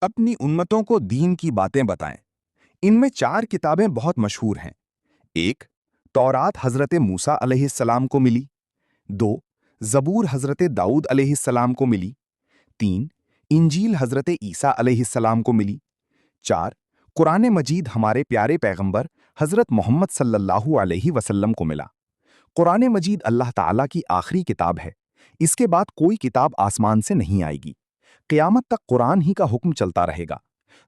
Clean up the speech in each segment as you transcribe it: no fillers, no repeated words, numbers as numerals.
अपनी उम्मतों को दीन की बातें बताएं। इनमें 4 किताबें बहुत मशहूर हैं। 1. तौरात हज़रत मूसा अलैहिस्सलाम को मिली। 2. ज़बूर हज़रत दाऊद अलैहिस्सलाम को मिली। 3. इंजील हज़रत ईसा अलैहिस्सलाम को मिली। 4. कुरान मजीद हमारे प्यारे पैगंबर हज़रत मोहम्मद सल्लल्लाहु अलैहि वसल्लम को मिला। कुरान मजीद अल्लाह ताला की आखिरी किताब है। इसके बाद कोई किताब आसमान से नहीं आएगी। क़यामत तक कुरान ही का हुक्म चलता रहेगा।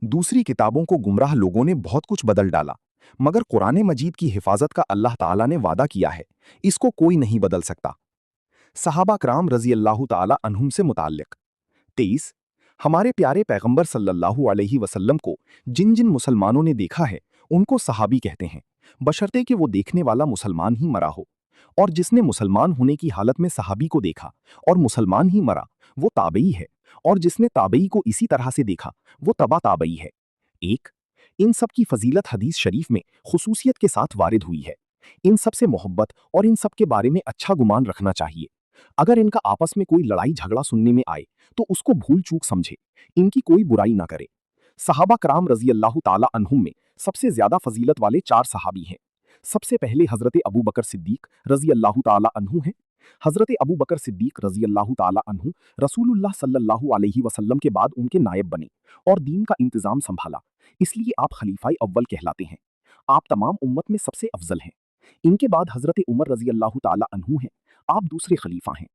दूसरी किताबों को गुमराह लोगों ने बहुत कुछ बदल डाला, मगर कुरान मजीद की हिफाजत का अल्लाह ताला ने वादा किया है, इसको कोई नहीं बदल सकता। सहाबा कराम रज़ी अल्लाह ताला अन्हुम से मुताल्लिक़ 23. हमारे प्यारे पैगंबर सल्लल्लाहु अलैहि वसल्लम को जिन जिन मुसलमानों ने देखा है उनको सहाबी कहते हैं, बशर्ते कि वो देखने वाला मुसलमान ही मरा हो। और जिसने मुसलमान होने की हालत में सहाबी को देखा और मुसलमान ही मरा, वो ताबई है। और जिसने ताबई को इसी तरह से देखा, वो तबा ताबई है। 1. इन सब की फजीलत हदीस शरीफ में खुसूसियत के साथ वारिद हुई है। इन सब से मोहब्बत और इन सब के बारे में अच्छा गुमान रखना चाहिए। अगर इनका आपस में कोई लड़ाई झगड़ा सुनने में आए तो उसको भूल चूक समझे, इनकी कोई बुराई ना करे। सहाबा कराम रज़ी अल्लाह ताला अन्हुम में सबसे ज्यादा फजीलत वाले 4 सहाबी हैं। सबसे पहले हजरत अबू बकर सिद्दीक रज़ी अल्लाह ताला अन्हु हैं। हजरत अबू बकर सिद्दीक रज़ी अल्लाह ताला अन्हु रसूलुल्लाह सल्लल्लाहु अलैहि वसल्लम के बाद उनके नायब बने और दीन का इंतजाम संभाला, इसलिए आप खलीफाए अव्वल कहलाते हैं। आप तमाम उम्मत में सबसे अफजल हैं। इनके बाद हजरत उमर रज़ी अल्लाह ताला अन्हु हैं, आप दूसरे खलीफा हैं।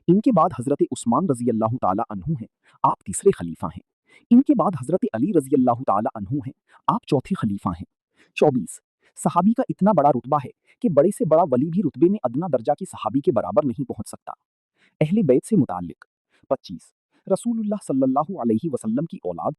इनके बाद हजरत उस्मान रज़ी अल्लाह ताला अन्हु हैं, आप तीसरे खलीफा हैं। इनके बाद हजरत अली रज़ी अल्लाह ताला अन्हु हैं, आप चौथे खलीफा हैं। 24. सहाबी का इतना बड़ा रुतबा है कि बड़े से बड़ा वली भी रुतबे में अदना दर्जा की सहाबी के बराबर नहीं पहुंच सकता। अहले बैत से मुताल्लिक 25. रसूलुल्लाह सल्लल्लाहु अलैहि वसल्लम की औलाद